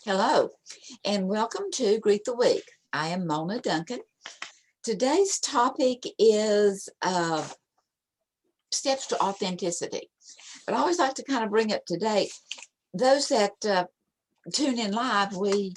Hello, and welcome to Greet the Week. I am Mona Duncan. Today's topic is steps to authenticity. But I always like to kind of bring up to date those that tune in live. We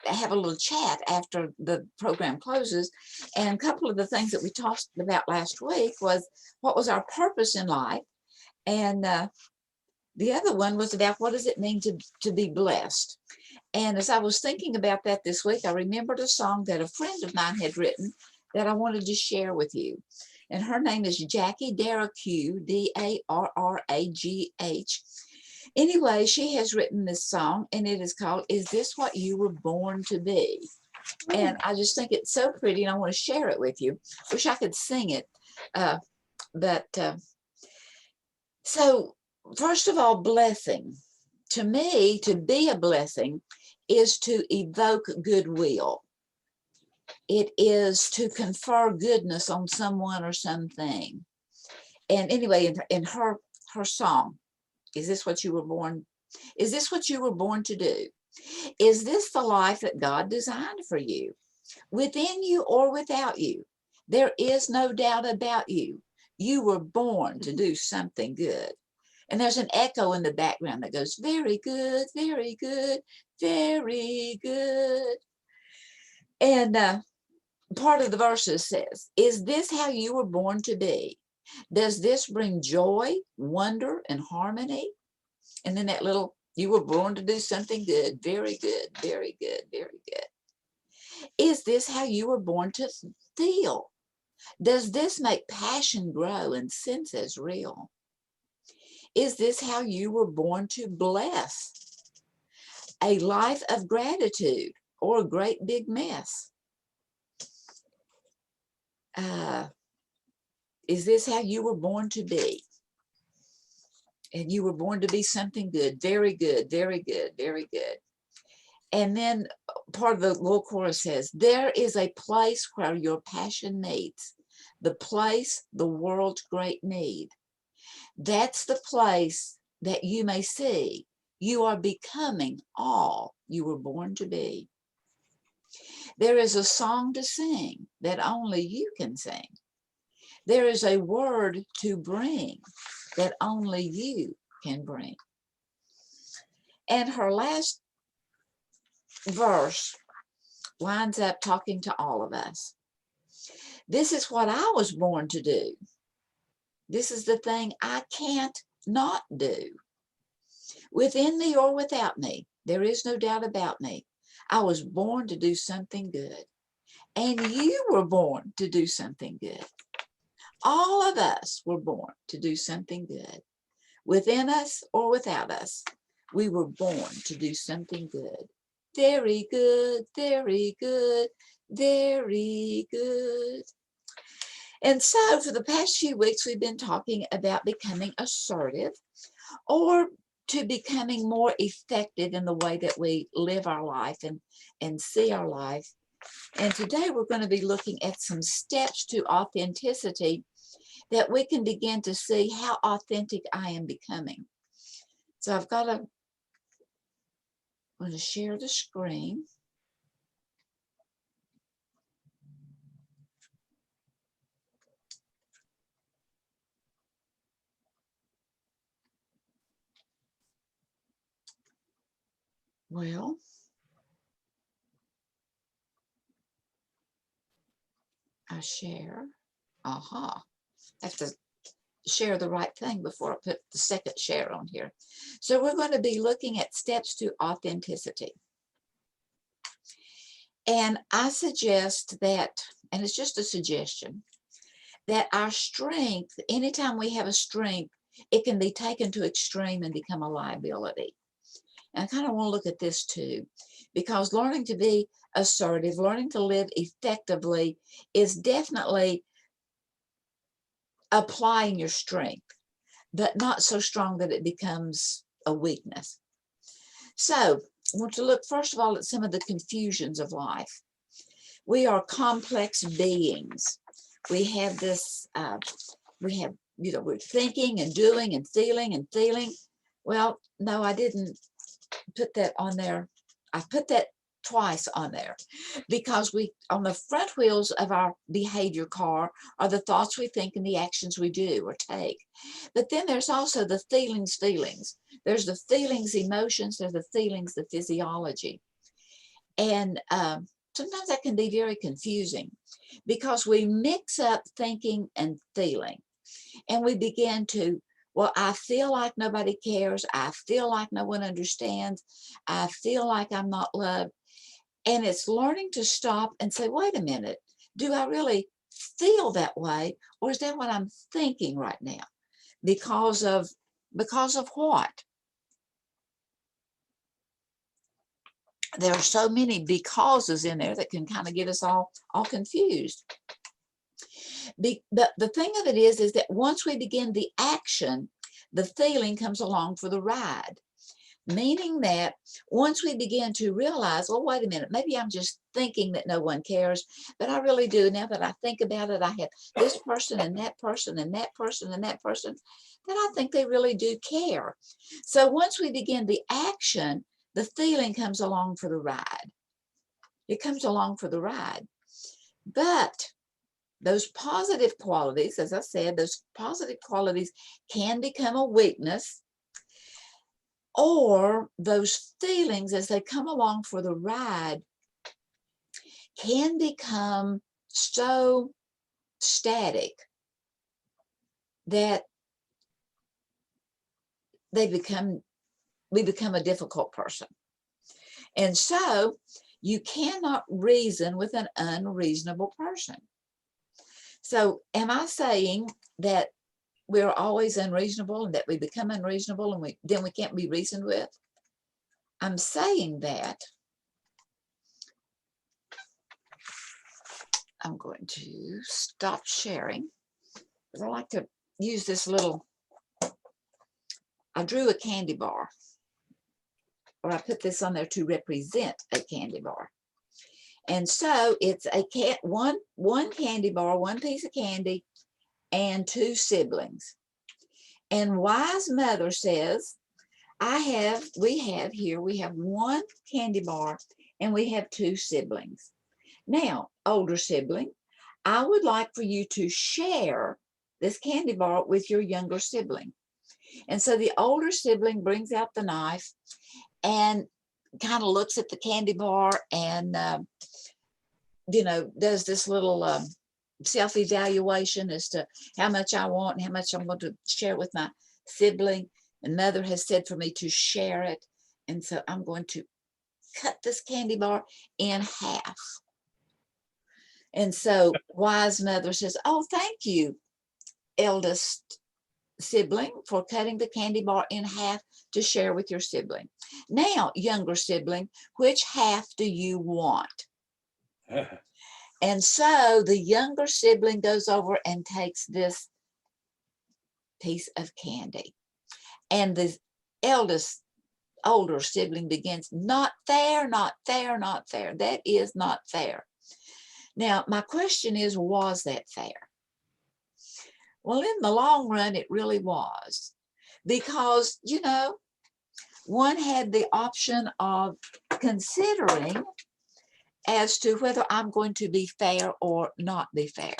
have a little chat after the program closes, and a couple of the things that we talked about last week was what was our purpose in life, and the other one was about what does it mean to be blessed. And as I was thinking about that this week, I remembered a song that a friend of mine had written that I wanted to share with you. And her name is Jackie Darragh, Darragh. Anyway, she has written this song, and it is called, Is This What You Were Born to Be? And I just think it's so pretty, and I want to share it with you. Wish I could sing it. So first of all, blessing. To me, to be a blessing is to evoke goodwill. It is to confer goodness on someone or something. And anyway, in her song, is this what you were born? Is this what you were born to do? Is this the life that God designed for you? Within you or without you, there is no doubt about you. You were born to do something good. And there's an echo in the background that goes, very good, very good, very good. And part of the verses says, is this how you were born to be? Does this bring joy, wonder, and harmony? And then that little, you were born to do something good, very good, very good, very good. Is this how you were born to feel? Does this make passion grow and sense as real? Is this how you were born to bless? A life of gratitude or a great big mess? Is this how you were born to be? And you were born to be something good, very good, very good, very good. And then part of the little chorus says, there is a place where your passion meets, the place the world's great need. That's the place that you may see you are becoming all you were born to be. There is a song to sing that only you can sing. There is a word to bring that only you can bring. And her last verse lines up talking to all of us. This is what I was born to do. This is the thing I can't not do. Within me or without me, there is no doubt about me. I was born to do something good. And you were born to do something good. All of us were born to do something good. Within us or without us, we were born to do something good. Very good, very good, very good. And so for the past few weeks, we've been talking about becoming assertive, or to becoming more effective in the way that we live our life and see our life. And today we're going to be looking at some steps to authenticity that we can begin to see how authentic I am becoming. So I'm going to share the screen. Well, I share. I have to share the right thing before I put the second share on here. So we're going to be looking at steps to authenticity. And I suggest that, and it's just a suggestion, that our strength, anytime we have a strength, it can be taken to extreme and become a liability. And I kind of want to look at this too, because learning to be assertive, learning to live effectively is definitely applying your strength, but not so strong that it becomes a weakness. So I want to look first of all at some of the confusions of life. We are complex beings. We have this, we're thinking and doing and feeling and feeling. Well, no, I didn't put that on there. I put that twice on there, because we, on the front wheels of our behavior car, are the thoughts we think and the actions we do or take. But then there's also the feelings. There's the feelings, emotions, there's the feelings, the physiology. And sometimes that can be very confusing, because we mix up thinking and feeling, and we begin to, well, I feel like nobody cares. I feel like no one understands. I feel like I'm not loved. And it's learning to stop and say, wait a minute, do I really feel that way? Or is that what I'm thinking right now? Because of what? There are so many becauses in there that can kind of get us all confused. But the thing of it is that once we begin the action, the feeling comes along for the ride. Meaning that once we begin to realize, well, wait a minute, maybe I'm just thinking that no one cares, but I really do. Now that I think about it, I have this person and that person and that person and that person, that I think they really do care. So once we begin the action, the feeling comes along for the ride. It comes along for the ride. But those positive qualities, as I said, those positive qualities can become a weakness, or those feelings as they come along for the ride can become so static that we become a difficult person. And so you cannot reason with an unreasonable person. So am I saying that we're always unreasonable and that we become unreasonable and then we can't be reasoned with? I'm saying that I'm going to stop sharing, because I like to use this little, I drew a candy bar, or I put this on there to represent a candy bar. And so it's one candy bar, one piece of candy, and two siblings. And Wise Mother says, we have one candy bar and we have two siblings. Now, older sibling, I would like for you to share this candy bar with your younger sibling. And so the older sibling brings out the knife and kind of looks at the candy bar and, does this little self-evaluation as to how much I want and how much I'm going to share with my sibling. And Mother has said for me to share it. And so I'm going to cut this candy bar in half. And so Wise Mother says, oh, thank you, eldest sibling, for cutting the candy bar in half to share with your sibling. Now, younger sibling, which half do you want? And so the younger sibling goes over and takes this piece of candy. And the older sibling begins, not fair, not fair, not fair. That is not fair. Now, my question is, was that fair? Well, in the long run, it really was. Because, one had the option of considering as to whether I'm going to be fair or not be fair.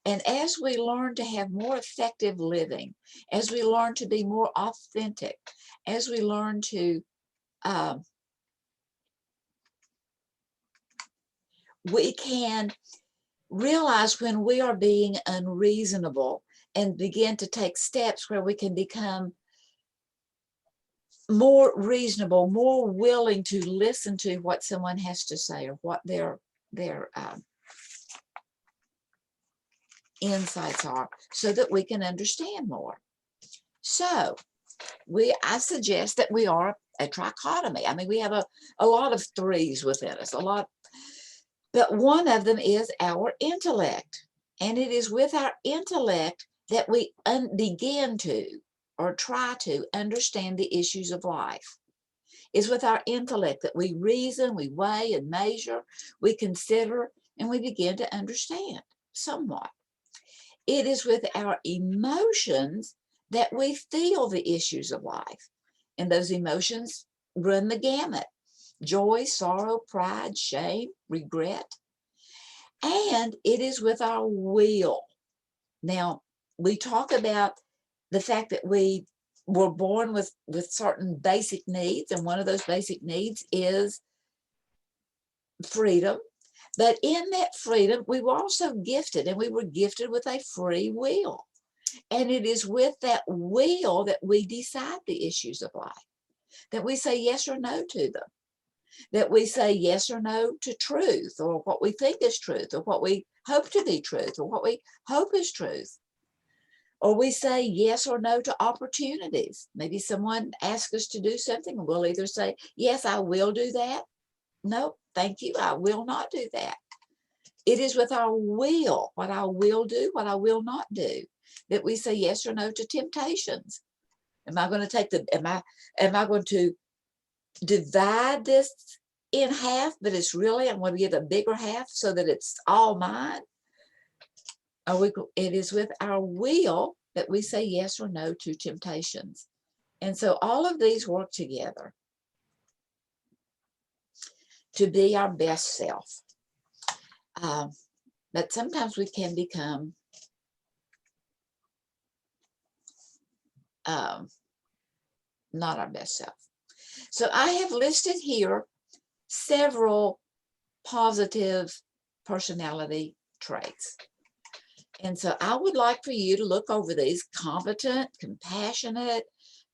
And as we learn to have more effective living, as we learn to be more authentic, as we learn to, we can realize when we are being unreasonable and begin to take steps where we can become more reasonable, more willing to listen to what someone has to say or what their insights are, so that we can understand more. So I suggest that we are a trichotomy. I mean, we have a lot of threes within us, but one of them is our intellect. And it is with our intellect that we begin to, or try to, understand the issues of life. It's with our intellect that we reason, we weigh and measure, we consider, and we begin to understand somewhat. It is with our emotions that we feel the issues of life. And those emotions run the gamut. joy, sorrow, pride, shame, regret. And it is with our will. Now, we talk about the fact that we were born with certain basic needs, and one of those basic needs is freedom. But in that freedom, we were also gifted, and we were gifted with a free will. And it is with that will that we decide the issues of life, that we say yes or no to them, that we say yes or no to truth, or what we think is truth, or what we hope to be truth, or what we hope is truth. Or we say yes or no to opportunities. Maybe someone asks us to do something, and we'll either say, yes, I will do that. No, thank you, I will not do that. It is with our will, what I will do, what I will not do, that we say yes or no to temptations. Am I going to take am I going to divide this in half, but it's really, I'm going to give a bigger half so that it's all mine? It is with our will that we say yes or no to temptations. And so all of these work together to be our best self. But sometimes we can become not our best self. So I have listed here several positive personality traits. And so I would like for you to look over these: competent, compassionate,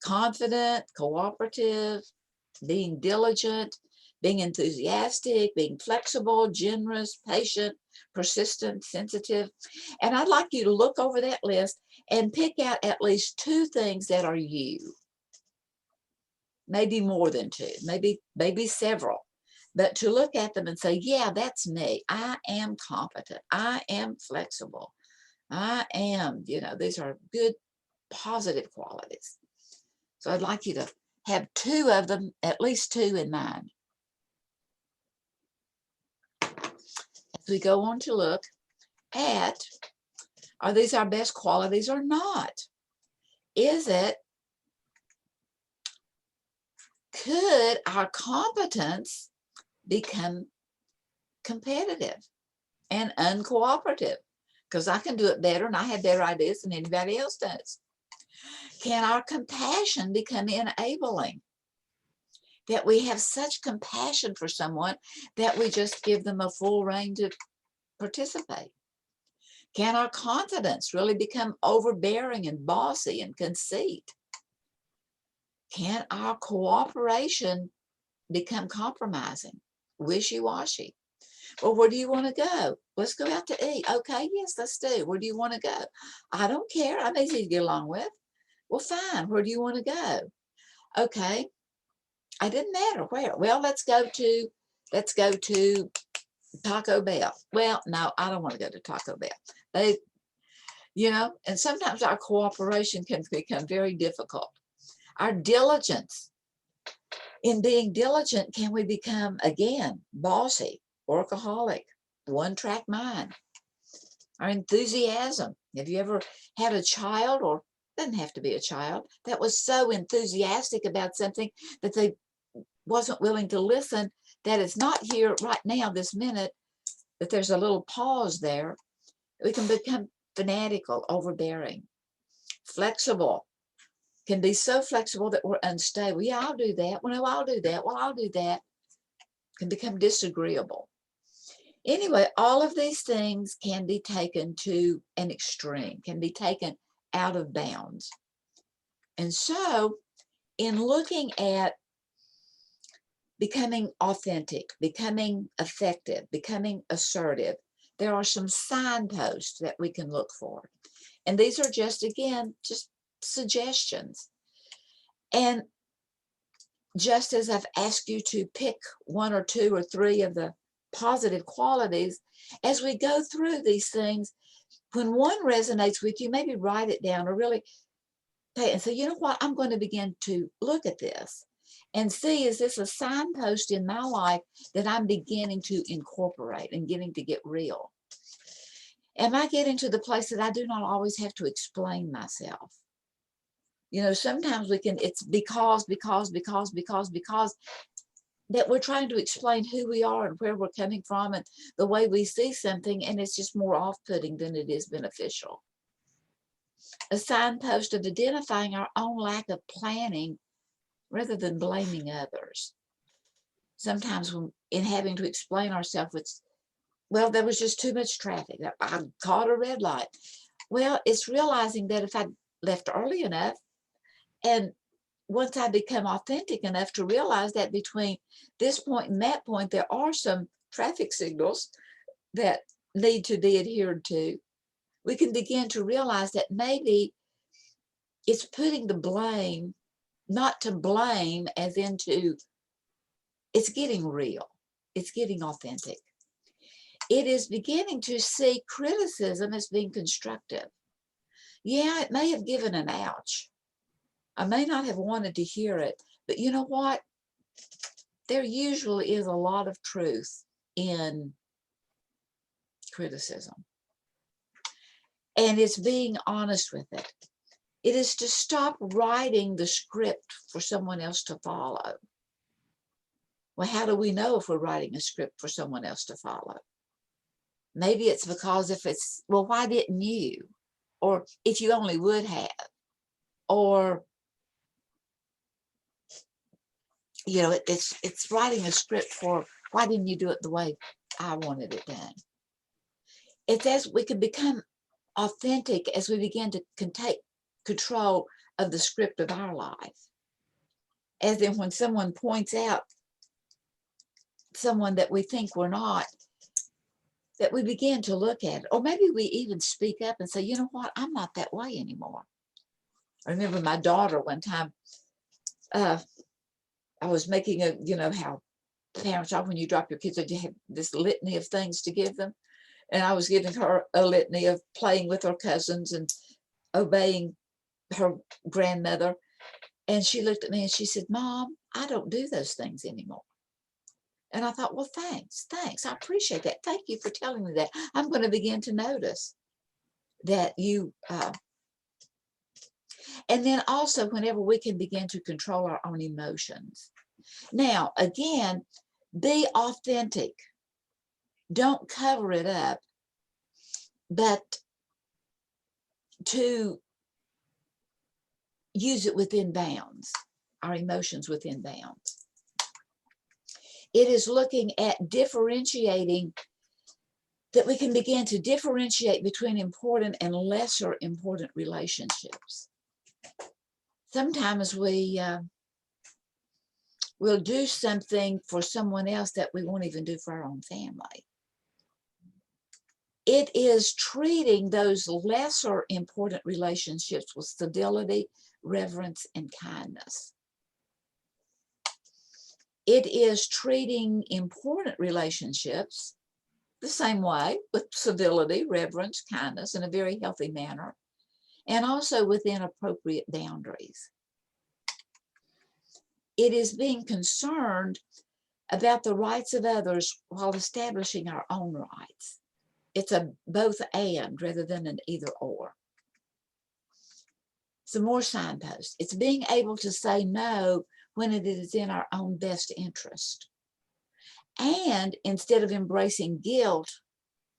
confident, cooperative, being diligent, being enthusiastic, being flexible, generous, patient, persistent, sensitive. And I'd like you to look over that list and pick out at least 2 things that are you. Maybe more than 2, maybe several. But to look at them and say, yeah, that's me. I am competent. I am flexible. I am, these are good, positive qualities. So I'd like you to have 2 of them, at least 2 in mind. As we go on to look at, are these our best qualities or not? Could our competence become competitive and uncooperative? Because I can do it better and I have better ideas than anybody else does. Can our compassion become enabling? That we have such compassion for someone that we just give them a full rein to participate? Can our confidence really become overbearing and bossy and conceit? Can our cooperation become compromising, wishy-washy? Well, where do you want to go? Let's go out to eat. Okay, yes, let's do. Where do you want to go? I don't care. I'm easy to get along with. Well, fine. Where do you want to go? Okay. It didn't matter where. Well, let's go to Taco Bell. Well, no, I don't want to go to Taco Bell. And sometimes our cooperation can become very difficult. Our diligence. In being diligent, can we become, again, bossy, workaholic, one-track mind? Our enthusiasm. Have you ever had a child, or doesn't have to be a child, that was so enthusiastic about something that they wasn't willing to listen, that it's not here right now, this minute, that there's a little pause there? We can become fanatical, overbearing. Flexible. Can be so flexible that we're unstable. Yeah, I'll do that. Well, no, I'll do that. Well, I'll do that. Can become disagreeable. Anyway, all of these things can be taken to an extreme, can be taken out of bounds. And so in looking at becoming authentic, becoming effective, becoming assertive, there are some signposts that we can look for. And these are just suggestions. And just as I've asked you to pick 1 or 2 or 3 of the positive qualities, as we go through these things, when one resonates with you, maybe write it down, or really pay and say, you know what, I'm going to begin to look at this and see, is this a signpost in my life that I'm beginning to incorporate and getting to get real? Am I getting to the place that I do not always have to explain myself? Sometimes it's because, that we're trying to explain who we are and where we're coming from and the way we see something, and it's just more off-putting than it is beneficial. A signpost of identifying our own lack of planning rather than blaming others. Sometimes when in having to explain ourselves, it's, well, there was just too much traffic. I caught a red light. Well, it's realizing that if I left early enough, and once I become authentic enough to realize that between this point and that point, there are some traffic signals that need to be adhered to, we can begin to realize that maybe it's putting the blame, not to blame as into, it's getting real, it's getting authentic. It is beginning to see criticism as being constructive. Yeah, it may have given an ouch. I may not have wanted to hear it, but you know what? There usually is a lot of truth in criticism. And it's being honest with it. It is to stop writing the script for someone else to follow. Well, how do we know if we're writing a script for someone else to follow? Maybe it's because if it's, well, why didn't you? Or if you only would have. Or, you know, it's writing a script for, why didn't you do it the way I wanted it done? It's as we can become authentic as we begin to take control of the script of our life. As in when someone points out someone that we think we're not, that we begin to look at it. Or maybe we even speak up and say, you know what, I'm not that way anymore. I remember my daughter one time, I was making a, you know, how parents are when you drop your kids, you have this litany of things to give them. And I was giving her a litany of playing with her cousins and obeying her grandmother. And she looked at me and she said, Mom, I don't do those things anymore. And I thought, well, thanks. I appreciate that. Thank you for telling me that. I'm going to begin to notice that you, and then also whenever we can begin to control our own emotions. Now, again, be authentic. Don't cover it up, but to use it within bounds, our emotions within bounds. It is looking at differentiating, that we can begin to differentiate between important and lesser important relationships. Sometimes we will do something for someone else that we won't even do for our own family. It is treating those lesser important relationships with civility, reverence, and kindness. It is treating important relationships the same way, with civility, reverence, kindness, in a very healthy manner, and also within appropriate boundaries. It is being concerned about the rights of others while establishing our own rights. It's a both and rather than an either or. Some more signposts. It's being able to say no when it is in our own best interest. And instead of embracing guilt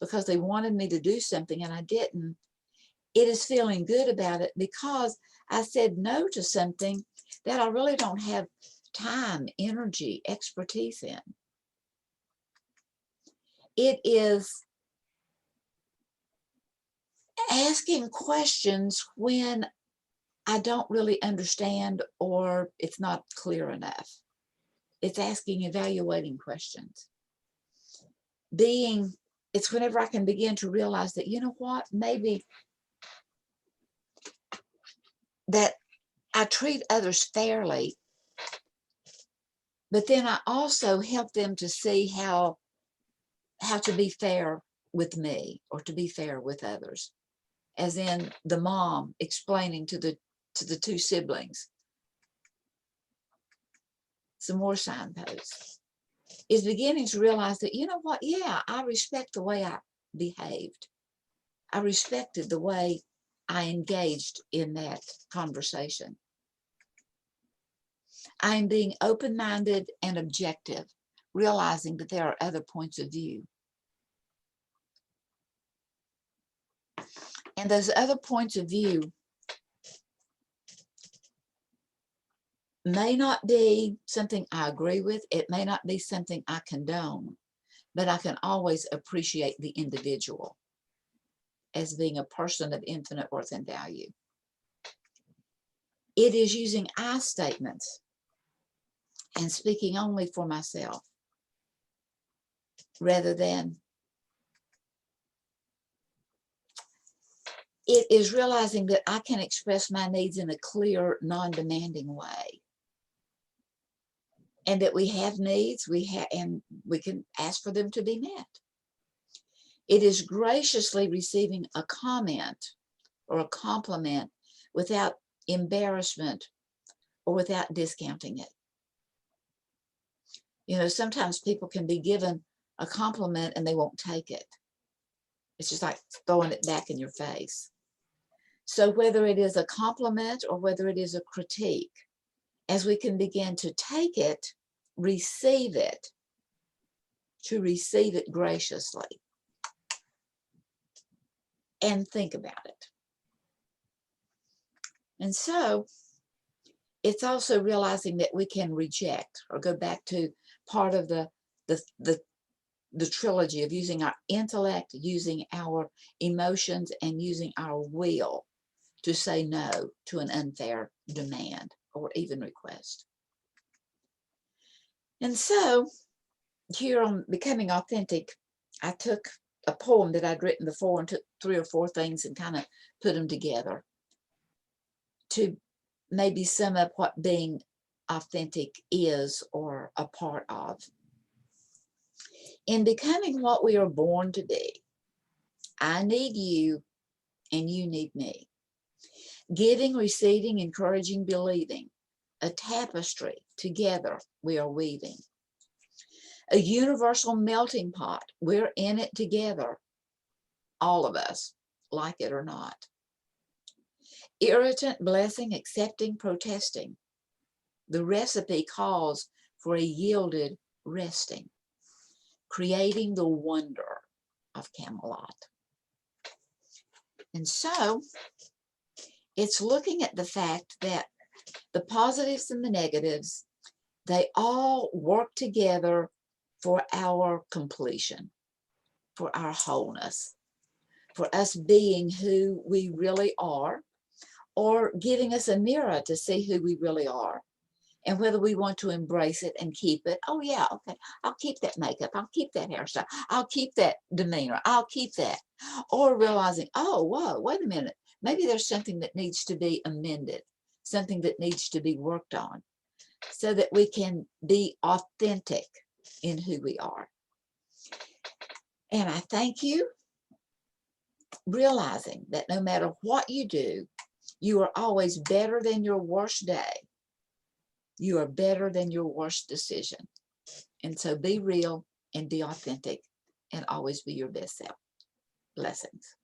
because they wanted me to do something and I didn't, it is feeling good about it because I said no to something that I really don't have time, energy, expertise in. It is asking questions when I don't really understand or it's not clear enough. It's asking evaluating questions. It's whenever I can begin to realize that, you know what, maybe that I treat others fairly, but then I also help them to see how to be fair with me or to be fair with others. As in the mom explaining to the two siblings. Some more signposts. Is beginning to realize that, you know what, yeah, I respect the way I behaved. I respected the way I engaged in that conversation. I am being open-minded and objective, realizing that there are other points of view. And those other points of view may not be something I agree with. It may not be something I condone, but I can always appreciate the individual as being a person of infinite worth and value. It is using I statements and speaking only for myself rather than it is realizing that I can express my needs in a clear, non-demanding way. And that we have needs, and we can ask for them to be met. It is graciously receiving a comment or a compliment without embarrassment or without discounting it. You know, sometimes people can be given a compliment and they won't take it. It's just like throwing it back in your face. So whether it is a compliment or whether it is a critique, as we can begin to take it, receive it, to receive it graciously, and think about it. And so it's also realizing that we can reject, or go back to part of the trilogy of using our intellect, using our emotions, and using our will to say no to an unfair demand or even request. And so here on Becoming Authentic, I took a poem that I'd written before and took 3 or 4 things and kind of put them together to maybe sum up what being authentic is or a part of. In becoming what we are born to be, I need you and you need me. Giving, receiving, encouraging, believing. A tapestry together we are weaving. A universal melting pot. We're in it together, all of us, like it or not. Irritant, blessing, accepting, protesting. The recipe calls for a yielded resting, creating the wonder of Camelot. And so it's looking at the fact that the positives and the negatives, they all work together for our completion, for our wholeness, for us being who we really are, or giving us a mirror to see who we really are. And whether we want to embrace it and keep it, oh yeah, okay, I'll keep that makeup, I'll keep that hairstyle, I'll keep that demeanor, I'll keep that. Or realizing, oh, whoa, wait a minute, maybe there's something that needs to be amended, something that needs to be worked on, so that we can be authentic in who we are. And I thank you, realizing that no matter what you do, you are always better than your worst day. You are better than your worst decision. And so be real and be authentic and always be your best self. Blessings.